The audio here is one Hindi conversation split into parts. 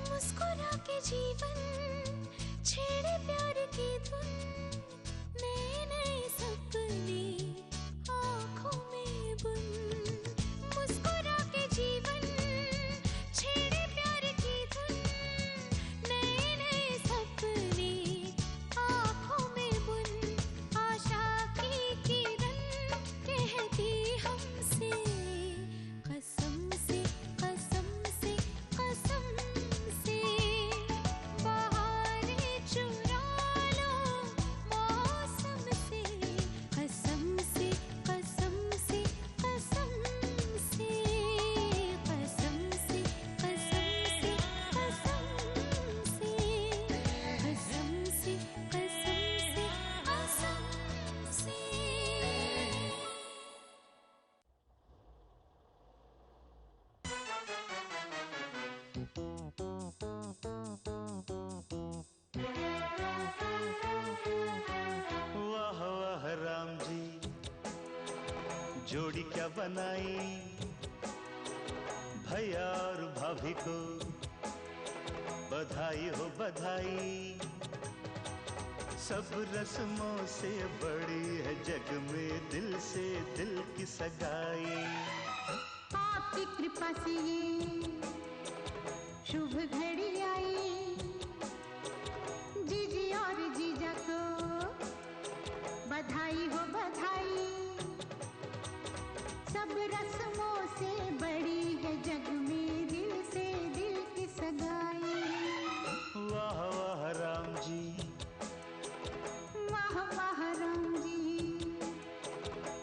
मुस्कुरा के जीवन छेड़े प्यार की धुन, नए नए सपने आँखों में बुन। मुस्कुरा के जीवन छेड़े प्यार की धुन, नए नए सपने आँखों में बुन। आशा की किरण कहती हमसे कसम से कसम से कसम से, बहारें चुरा लो मौसम से, कसम से कसम से कसम से, कसम से कसम से कसम से, कसम से कसम से कसम से। वाह वाह राम जी, जोड़ी क्या बनाई, भैया और भाभी को बधाई हो बधाई। सब रस्मों से बड़ी है जग में दिल से दिल की सगाई। आपकी कृपा से ये शुभ घड़ी आई, जीजी और जीजा को बधाई हो बधाई। सब रस्मों से बड़ी है जग में दिल से दिल की सगाई। वाह वाह राम जी, वाह वाह राम जी,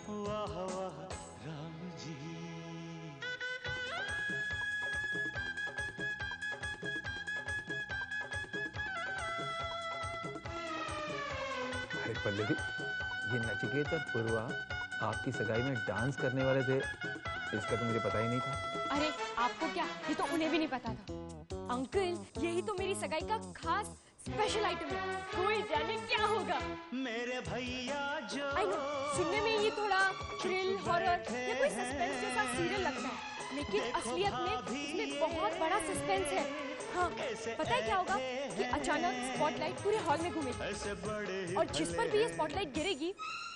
वाह वाह राम जी। अरे पल्लवी, ये नचिकेत और पूर्वा आपकी सगाई में डांस करने वाले थे, इसका तो मुझे पता ही नहीं था। अरे आपको क्या, ये तो उन्हें भी नहीं पता था। अंकल, यही तो मेरी सगाई का खास स्पेशल आइटम है, कोई जाने क्या होगा। मेरे भैया जो आई नो, सुनने में ये थोड़ा थ्रिल, हॉरर या कोई सस्पेंस जैसा सीरियल लगता है, लेकिन असलियत में इसमें बहुत बड़ा सस्पेंस है। हाँ, पता है क्या होगा कि अचानक स्पॉटलाइट पूरे हॉल में घूमेगी और जिस पर भी ये स्पॉटलाइट गिरेगी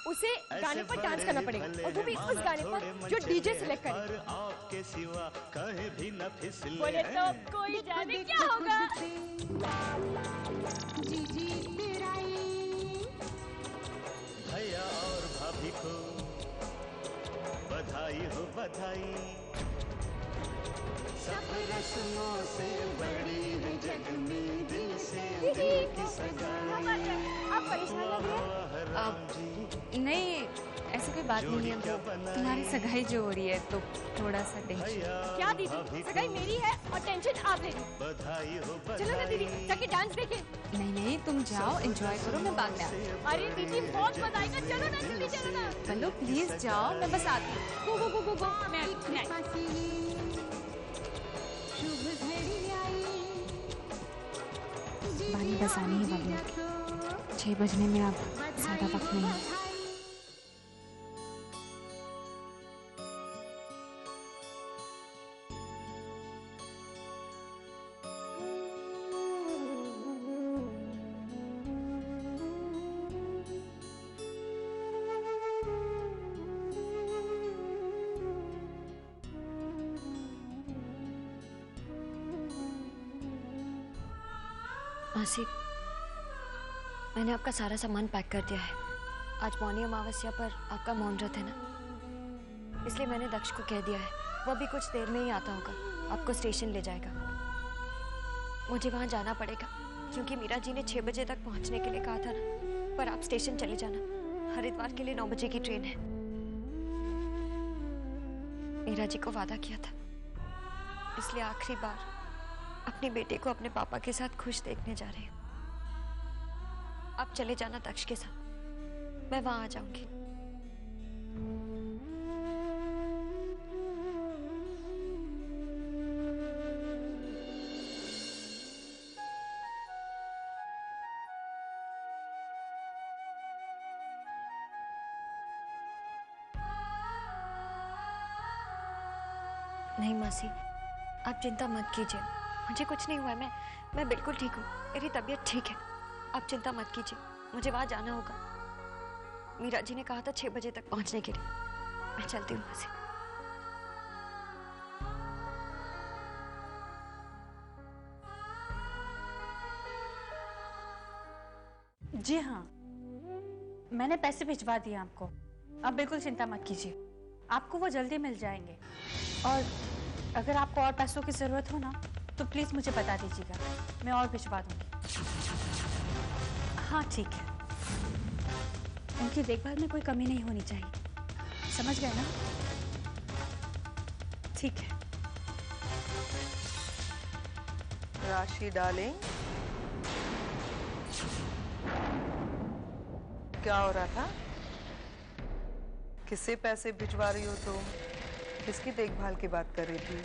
उसे गाने पर डांस करना पड़ेगा, और वो भी उस गाने पर जो डीजे सिलेक्ट करे। आपके सिवा कहीं भी न फिसले। बोले तो कोई जाने क्या होगा। जीजी तेराई, भैया और भाभी को बधाई हो बधाई। सब रस्मों से बड़ी है जग में दिल से दिल की सगाई। आप परेशान लग रहे हैं? राम जी, नहीं, ऐसी कोई बात नहीं है। तुम्हारी सगाई जो हो रही है तो थोड़ा सा टेंशन। क्या दीदी, सगाई मेरी है और टेंशन आप ले रही। बधाई हो चलो ना दीदी, जाके डांस देखें। नहीं नहीं, तुम जाओ, एंजॉय करो, मैं बाद में आती हूँ। अरे दीदी बहुत मजा आएगा, चलो ना जल्दी चलो ना। चलो प्लीज जाओ, मैं बस आती हूँ। गो गो गो गो गो, मैं कृपा से ये शुभ घड़ी आई। बानी बस आनी है बबलू, 6 बजने में अब ज्यादा वक्त नहीं है। मासी, मैंने आपका सारा सामान पैक कर दिया है। आज मौनी अमावस्या पर आपका मौन व्रत है ना, इसलिए मैंने दक्ष को कह दिया है, वो भी कुछ देर में ही आता होगा, आपको स्टेशन ले जाएगा। मुझे वहां जाना पड़ेगा क्योंकि मीरा जी ने 6 बजे तक पहुंचने के लिए कहा था ना, पर आप स्टेशन चले जाना, हरिद्वार के लिए 9 बजे की ट्रेन है। मीरा जी को वादा किया था, इसलिए आखिरी बार अपनी बेटे को अपने पापा के साथ खुश देखने जा रहे हैं। आप चले जाना दक्ष के साथ, मैं वहां आ जाऊंगी। नहीं मासी, आप चिंता मत कीजिए, मुझे कुछ नहीं हुआ है। मैं बिल्कुल ठीक हूँ, मेरी तबीयत ठीक है। आप चिंता मत कीजिए, मुझे वहाँ जाना होगा। मीरा जी ने कहा था 6 बजे तक पहुँचने के लिए। मैं चलती हूँ मासी। जी हाँ, मैंने पैसे भिजवा दिए आपको। आप बिल्कुल चिंता मत कीजिए, आपको वो जल्दी मिल जाएंगे। और अगर आपको और पैसों की ज़रूरत हो ना तो प्लीज़ मुझे बता दीजिएगा, मैं और भिजवा दूँगी। हाँ ठीक है, उनकी देखभाल में कोई कमी नहीं होनी चाहिए, समझ गए ना? ठीक है। राशि डार्लिंग, क्या हो रहा था? किससे पैसे भिजवा रही हो तुम? किसकी देखभाल की बात कर रही थी?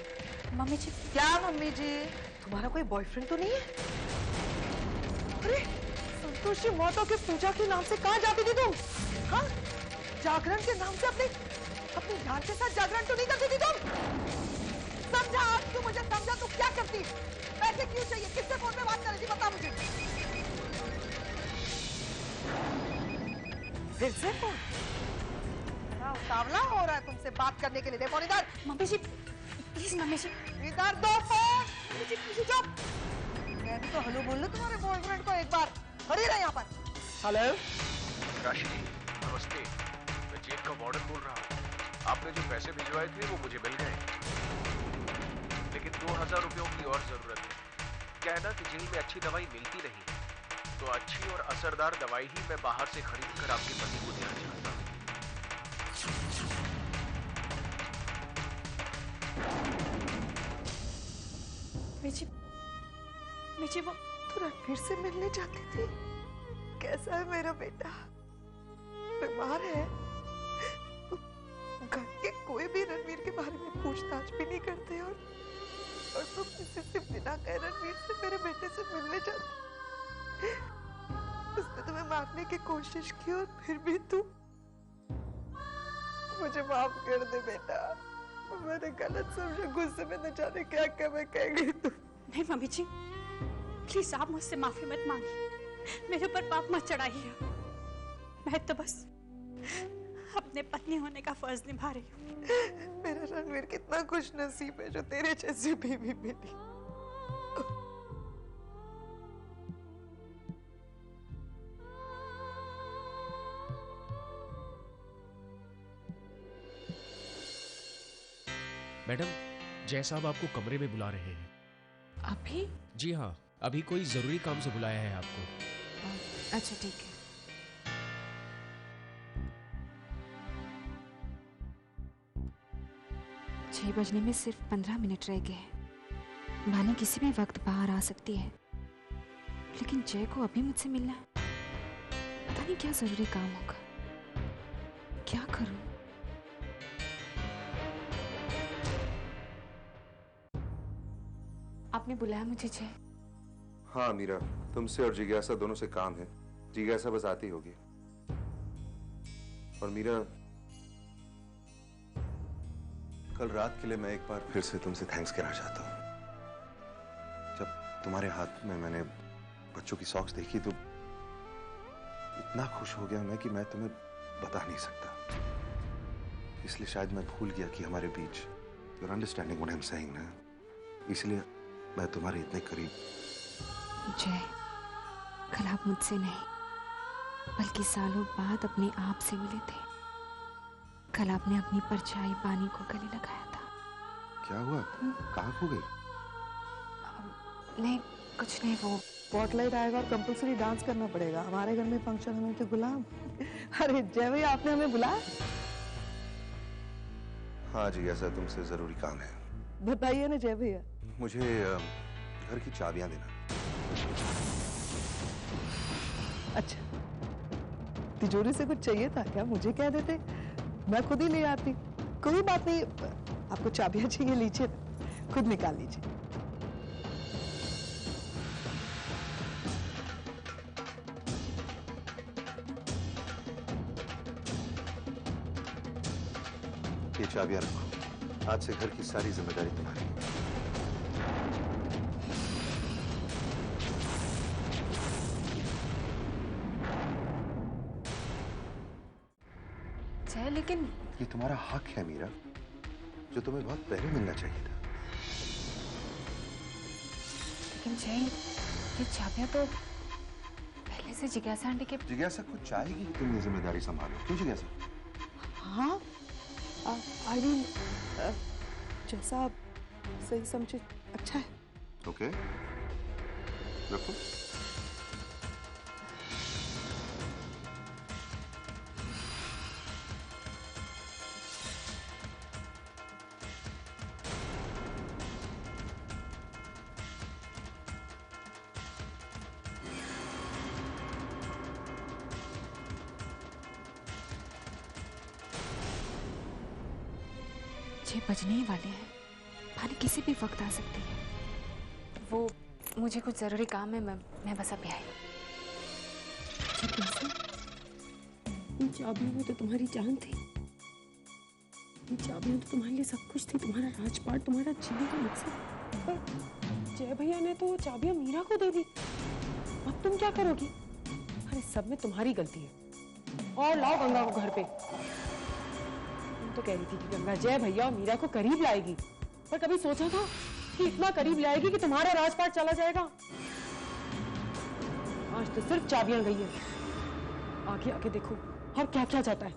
मम्मी जी। क्या मम्मी जी? तुम्हारा कोई बॉयफ्रेंड तो नहीं है? अरे संतोषी माता के पूजा के नाम से कहाँ जाती थी तुम? हाँ, जागरण के नाम से अपनी जान के साथ जागरण तो नहीं करती थी तुम? समझा, आज तू मुझे समझा, तू क्या करती? पैसे क्यों चाहिए? किससे फोन पे बात कर रही थी, बता मुझे। फिर से फोन? उतावला हो रहा है तुमसे बात करने के लिए। देखो इधर। मम्मी जी प्लीज, मम्मी जी इधर दो फोन। चुप। मैं भी तो हेलो बोल लूं तुम्हारे बॉयफ्रेंड को एक बार। खड़ी रहे यहाँ पर। हेलो राशि जी नमस्ते, मैं जेल का वार्डन बोल रहा हूँ। आपने जो पैसे भिजवाए थे वो मुझे मिल गए, लेकिन 2000 रुपयों की और जरूरत है। क्या है ना कि जेल में अच्छी दवाई मिलती नहीं है, तो अच्छी और असरदार दवाई ही मैं बाहर से खरीद कर आपके पति को देना चाहता हूँ। मिची वो तू रणवीर से मिलने जाती थी? कैसा है मेरा बेटा? बीमार है? घर के कोई भी रणवीर के बारे में पूछताछ भी नहीं करते, और तुम किसी से बिना कहे रणवीर से मेरे बेटे से मिलने जाती। उसने तुम्हें मारने की कोशिश की और फिर भी तू। मुझे माफ कर दे बेटा, मैंने गलत समझा। गुस्से में न जाने क्या क्या मैं कह गई तू। नहीं मम्मी जी प्लीज, आप मुझसे माफी मत मांगिए, मेरे ऊपर पाप मत चढ़ाइए। मैं तो बस अपने पत्नी होने का फर्ज निभा रही हूँ। मेरा रणवीर कितना खुश नसीब है जो तेरे जैसी बीवी मिली। मैडम, जय साहब आपको कमरे में बुला रहे हैं। अभी? जी हाँ, अभी कोई जरूरी काम से बुलाया है आपको। अच्छा ठीक है। छह बजने में सिर्फ 15 मिनट रह गए हैं। भानी किसी भी वक्त बाहर आ सकती है, लेकिन जय को अभी मुझसे मिलना है। पता नहीं क्या जरूरी काम होगा, क्या करूं? आपने बुलाया मुझे जय? हाँ मीरा, तुमसे और जिज्ञासा दोनों से काम है। जिज्ञासा बस आती होगी। और मीरा, कल रात के लिए मैं एक बार फिर से तुमसे थैंक्स कहना चाहता हूँ। जब तुम्हारे हाथ में मैंने बच्चों की सॉक्स देखी तो इतना खुश हो गया मैं कि मैं तुम्हें बता नहीं सकता। इसलिए शायद मैं भूल गया कि हमारे बीच, you're understanding what I'm saying ना, इसलिए मैं तुम्हारे इतने करीब। जय, कल आप मुझसे नहीं बल्कि सालों बाद अपने आप से मिले थे। कल आपने अपनी परछाई पानी को गले लगाया था। क्या हुआ? कहाँ खो गई? नहीं कुछ नहीं, वो स्पॉटलाइट आएगा और कंपल्सरी डांस करना पड़ेगा। हमारे घर में फंक्शन, हमें तो गुलाम। अरे जय भैया, आपने हमें बुलाया? हाँ जी, ऐसा तुमसे जरूरी काम है। बताइए ना जय भैया। मुझे घर की चाबियां देना। अच्छा, तिजोरी से कुछ चाहिए था क्या? मुझे कह देते, मैं खुद ही ले आती। कोई बात नहीं, आपको चाबियां चाहिए, लीजिए, खुद निकाल लीजिए। ये चाबियां रखो। आज से घर की सारी जिम्मेदारी तुम्हारी है। जय, लेकिन ये तुम्हारा हक है मीरा, जो तुम्हें बहुत पहले मिलना चाहिए था। लेकिन जय, ये चाबियां तो पहले से जिज्ञासा आंटी के। जिज्ञासा कुछ चाहेगी कि तुम ये जिम्मेदारी संभालो। क्यों जिज्ञासा? हाँ, आई मीन जैसा आप सही समझे अच्छा है। ओके, रखो। ये बजने ही वाले हैं। पानी किसी भी वक्त आ सकती है। वो मुझे कुछ जरूरी काम है, मैं बस अभी आई। इन चाबियों में तो तुम्हारी जान थी। इन चाबियों तो तुम्हारे लिए सब कुछ थी, तुम्हारा राजपाट, तुम्हारा जीने का मकसद। पर जय भैया ने तो वो चाबियां मीरा को दे दी। अब तुम क्या करोगी? अरे सब में तुम्हारी गलती है। और लाओ गंगा को घर पे। तो कह रही थी कि गंगा जय भैया और मीरा को करीब लाएगी, पर कभी सोचा था कि इतना करीब लाएगी कि तुम्हारा राजपाट चला जाएगा? आज तो सिर्फ चाबियां गई है। आगे आगे देखो और क्या क्या जाता है।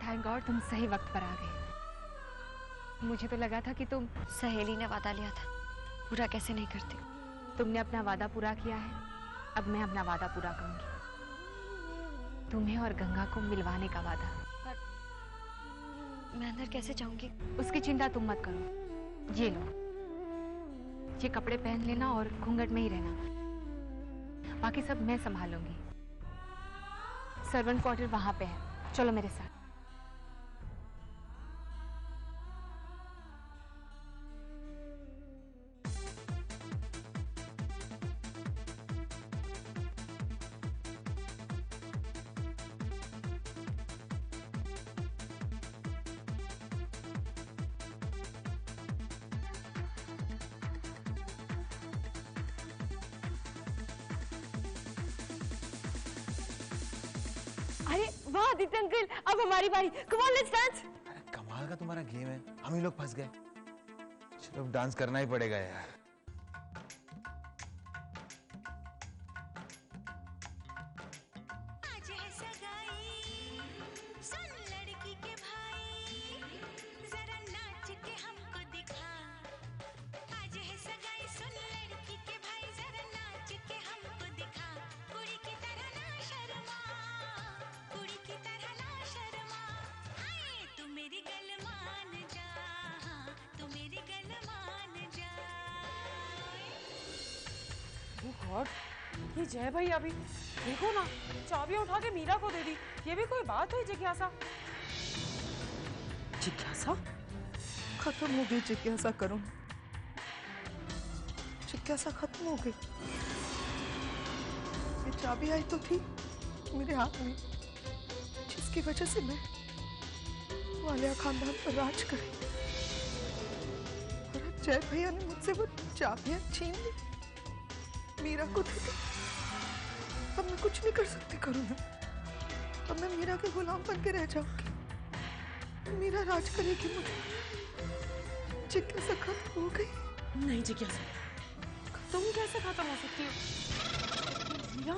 थैंक गॉड तुम सही वक्त पर आ गए। मुझे तो लगा था कि तुम। सहेली ने वादा लिया था, पूरा कैसे नहीं करती। तुमने अपना वादा पूरा किया है, अब मैं अपना वादा पूरा करूंगी। तुम्हें और गंगा को मिलवाने का वादा। पर मैं अंदर कैसे जाऊंगी? उसकी चिंता तुम मत करो। ये लो, ये कपड़े पहन लेना और घूंघट में ही रहना। बाकी सब मैं संभालूंगी। सर्वेंट क्वार्टर वहां पे है, चलो मेरे साथ। अरे वाह आदित्य अंकल, अब हमारी बारी। Come on let's dance. कमाल का तुम्हारा गेम है, हम ही लोग फंस गए। चलो अब डांस करना ही पड़ेगा यार। गॉड, ये जय भैया भी देखो ना, चाबियां उठा के मीरा को दे दी। ये भी कोई बात हुई जिज्ञासा? जिज्ञासा खत्म हो गई। जिज्ञासा करूं? जिज्ञासा खत्म हो गई। ये चाबी आई तो थी मेरे हाथ में, जिसकी वजह से मैं वालिया खानदान पर राज करी। और अब जय भैया ने मुझसे वो चाबियां छीन ली, मीरा को दे दी। अब मैं कुछ नहीं कर सकती करूंगा। अब मैं मीरा के गुलाम बन के रह जाऊंगी। मीरा राज करेगी मुझे। जिज्ञासा खत्म हो गई। नहीं जिज्ञासा, तुम कैसे खत्म हो सकती हो? मीरा,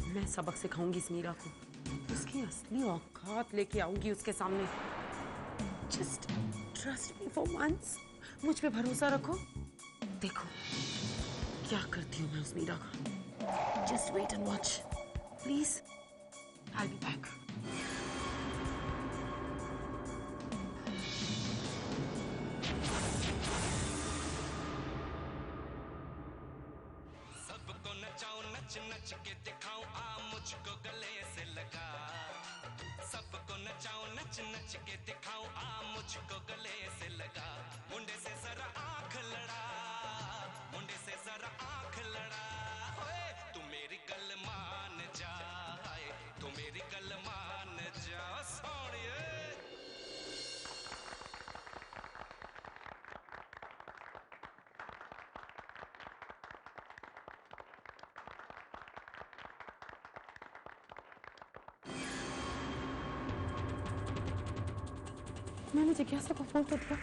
मैं सबक सिखाऊंगी इस मीरा को। उसकी असली औकात लेके आऊंगी उसके सामने। Just trust me for once. मुझ पे भरोसा रखो। देखो क्या करती हूँ मैं उस मीरा का। Just wait and watch please. I will be back. सबको नचाऊं, नच नच के दिखाऊं, आ मुझको गले से लगा। सबको नचाऊं, नच नच के दिखाऊं, आ मुझको गले से लगा। मुंडे से जरा आंख लड़ा, मुंडे से जरा आंख लड़ा। होए तू मेरी गल मान जा, तू मेरी गल मान जा। मैंने जिज्ञासा को फोन कर दिया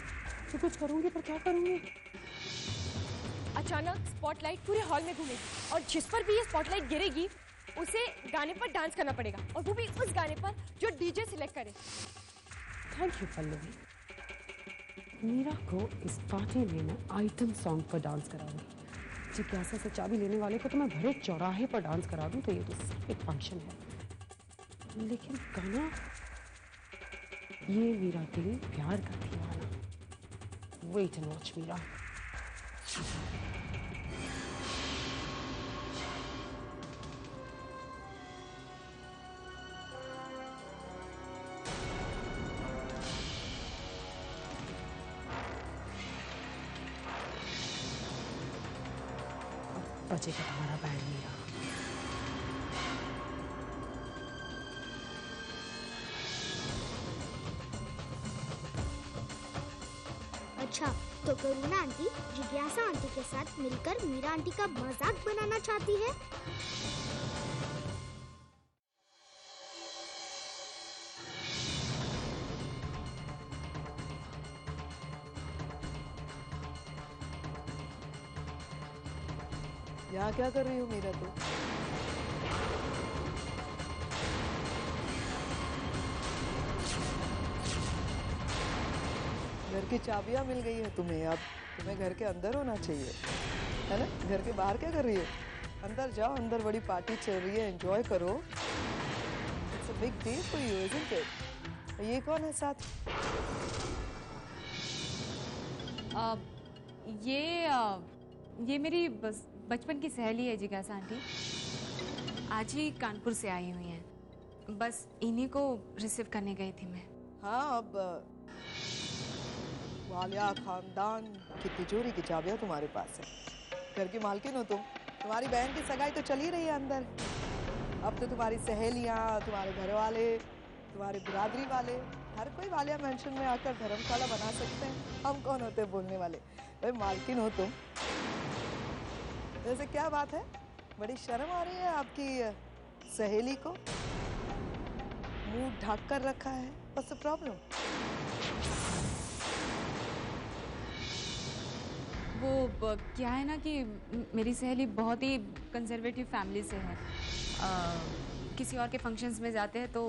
तो कुछ करूंगी, पर क्या करूंगी? अचानक स्पॉटलाइट पूरे हॉल में घूमेगी और जिस पर भी ये स्पॉटलाइट गिरेगी उसे गाने पर डांस करना पड़ेगा, और वो भी उस गाने पर जो डीजे सिलेक्ट करे। Thank you Pallavi. मीरा को इस पार्टी में मैं आइटम सॉन्ग पर डांस कराऊंगी। जिज्ञासा से चाबी लेने वाले को तो मैं भरे चौराहे पर डांस करा दूं, तो ये तो सिर्फ एक फंक्शन है। लेकिन गाना ये मीरा के लिए प्यार का दीवाना। Wait and watch Meera. बजेगा तुम्हारा बैंड मीरा। अच्छा, तो करुणा आंटी जिज्ञासा आंटी के साथ मिलकर मीरा आंटी का मजाक बनाना चाहती है। यहाँ क्या कर रही हो मीरा तू? घर की चाबियां मिल गई है तुम्हें, अब तुम्हें घर के अंदर होना चाहिए, है ना? घर के बाहर क्या कर रही हो? अंदर जाओ, अंदर बड़ी पार्टी चल रही है, एंजॉय करो। It's a big day for you, isn't it? ये कौन है साथ? ये मेरी बचपन की सहेली है जिज्ञासा आंटी। आज ही कानपुर से आई हुई हैं। बस इन्हीं को रिसीव करने गई थी मैं। हाँ, अब वालिया खानदान की तिजोरी की चाबियां तुम्हारे पास है। घर की मालकिन हो तुम। तुम्हारी बहन की सगाई तो चल ही रही है अंदर। अब तो तुम्हारी सहेलियां, तुम्हारे घर वाले, तुम्हारे बिरादरी वाले, हर कोई वालिया मेंशन में आकर धर्मशाला बना सकते हैं। हम कौन होते बोलने वाले? भाई मालकिन हो तुम। वैसे क्या बात है, बड़ी शर्म आ रही है आपकी सहेली को? मुंह ढक कर रखा है। What's the problem? वो क्या है ना कि मेरी सहेली बहुत ही कंजर्वेटिव फैमिली से है। किसी और के फंक्शंस में जाते हैं तो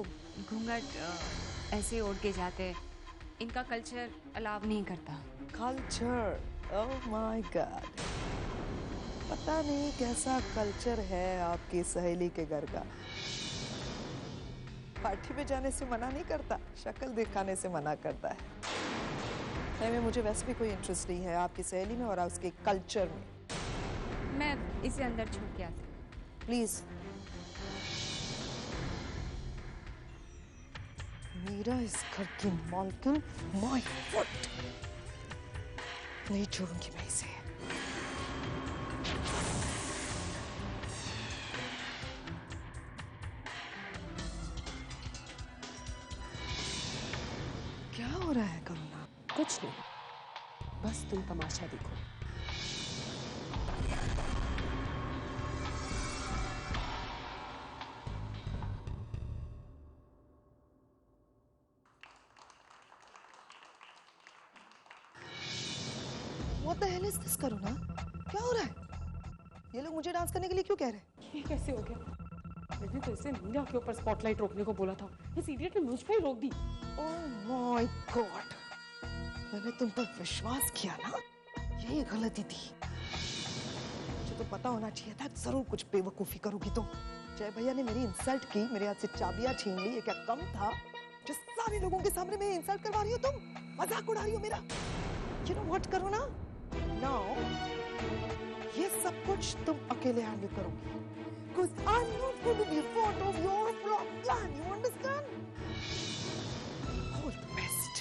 घूंघट ऐसे ओढ़ के जाते हैं। इनका कल्चर अलाव नहीं करता। कल्चर? ओह माय गॉड, पता नहीं कैसा कल्चर है आपकी सहेली के घर का। पार्टी पे जाने से मना नहीं करता, शक्ल दिखाने से मना करता है। नहीं, मुझे वैसे भी कोई इंटरेस्ट नहीं है आपकी सहेली में और उसके कल्चर में। मैं इसे अंदर छोड़ के आती। प्लीज। मीरा इस घर की मालकिन, माय फुट। नहीं छोड़ूंगी मैं इसे। क्या हो रहा है करुणा? कुछ नहीं, बस तुम तमाशा देखो। What the hell is this करुणा? क्या हो रहा है? ये लोग मुझे डांस करने के लिए क्यों कह रहे हैं? ये कैसे हो गया? मैंने तो इसे मीरा के ऊपर स्पॉटलाइट रोकने को बोला था। इस इडियट ने मुझ पे ही रोक दी। Oh my God! मैंने तुम पर विश्वास किया ना, यही गलती थी। मुझे तो पता होना चाहिए था जरूर कुछ बेवकूफी करोगी तुम। जय भैया ने मेरी इंसल्ट की, मेरे हाथ से चाबियां छीन ली, ये क्या कम था? जो सारे लोगों के सामने मेरी इंसल्ट करवा रही हो तुम, मजाक उड़ा रही हो मेरा। You know what Karuna? Now ये सब कुछ तुम अकेले हैंडल करोगी। Because I'm not going to be a part of your plan. You understand? All the best.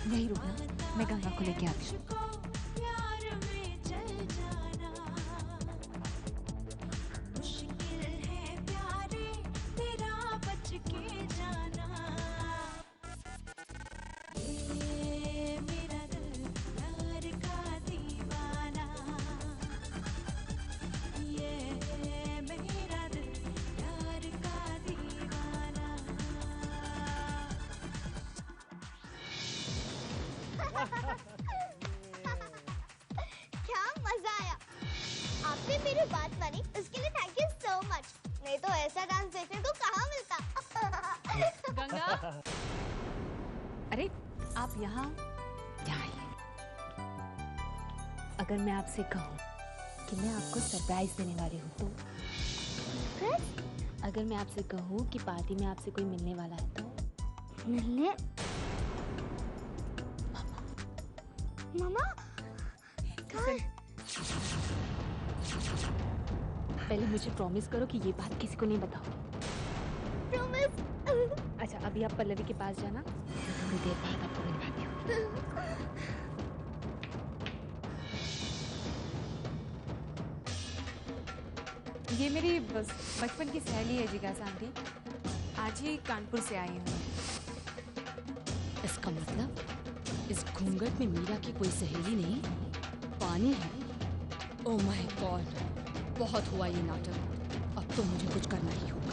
यही रुकना, मैं गंगा को लेके आती हूँ। क्या मजा आया। आपने मेरी बात मानी, उसके लिए थैंक यू सो मच। नहीं तो ऐसा डांस देखने को कहाँ मिलता। गंगा, अरे आप यहाँ आइए। अगर मैं आपसे कहूँ कि मैं आपको सरप्राइज देने वाली हूँ तो? अगर मैं आपसे कहूँ कि पार्टी में आपसे कोई मिलने वाला है तो? मिलने? मामा पहले मुझे प्रॉमिस करो कि ये बात किसी को नहीं बताओ। प्रॉमिस। अच्छा, अभी आप पल्लवी के पास जाना, थोड़ी देर बाद आपको मिलवाती हूँ। ये मेरी बचपन की सहेली है जिज्ञासा आंटी, आज ही कानपुर से आई हूँ। इसका मतलब इस घूंघट में मीरा की कोई सहेली नहीं, पानी है। ओह माय गॉड, बहुत हुआ ये नाटक, अब तो मुझे कुछ करना ही होगा।